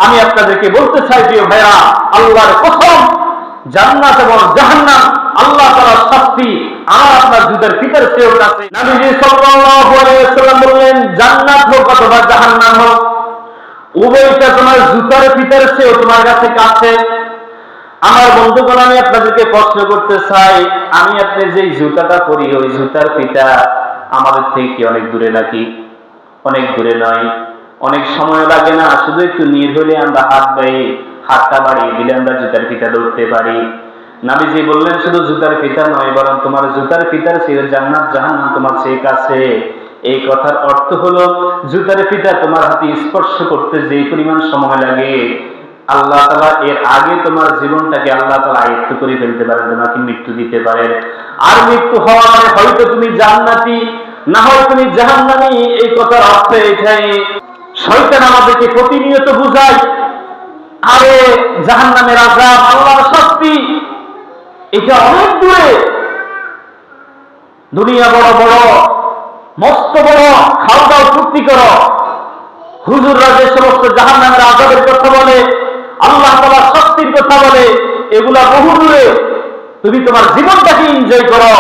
আমি আপনাদেরকে বলতে চাই প্রিয় ভাইরা, আল্লাহর কসম, জান্নাত এবং জাহান্নাম আল্লাহ তাআলার শাস্তি আমার আপনার জুতার ফিতার চেয়েও কাছে। নবীজি সাল্লাল্লাহু আলাইহি ওয়াসাল্লাম বললেন, জান্নাত হোক অথবা জাহান্নাম হোক, উভয়টা তোমার জুতার ফিতার চেয়েও তোমার কাছে কাছে। আমার বন্ধুগণ, আমি আপনাদেরকে প্রশ্ন করতে চাই, আমি আপনি যেই জুতাটা পরি, ওই জুতার ফিতা আমাদের থেকে অনেক দূরে নাকি? অনেক দূরে নয়। অনেক সময় লাগে না, শুধু একটু নীর হলে আমরা হাতটা বাড়িয়ে দিলে আমরা জুতার ফিতা ধরতে পারি। নবীজি বললেন, শুধু জুতার ফিতা নয়, বরং তোমার জুতার ফিতার চেয়ে জান্নাত জাহান্নাম তোমার চেয়ে কাছে। এই কথার অর্থ হলো, জুতার ফিতা তোমার হাতে স্পর্শ করতে যেই পরিমাণ সময় লাগে, আল্লাহ তাআলা এর আগে তোমার জীবনটাকে আল্লাহ তাআলা আয়ত্ত করে ফেলতে পারেন, তোমাকে মৃত্যু দিতে পারেন। আর মৃত্যু হওয়ার মানে হয়তো তুমি জান্নাতি, না হয় তুমি জাহান্নামী। এই কথার অর্থ এটাই। শয়তান আমাদেরকে প্রতিনিয়ত বুঝায়, আরে জাহান্নামের আযাব, আল্লাহর শাস্তি, এটা অনেক দূরে। দুনিয়া বড় বড়, মস্ত বড়, খাও দাও ফুর্তি করো। হুজুররা যে সমস্ত জাহান্নামের আযাবের কথা বলে, আল্লাহ তাআলার শাস্তির কথা বলে, এগুলা বহু দূরে। তুমি তোমার জীবনটাকে এনজয় করো।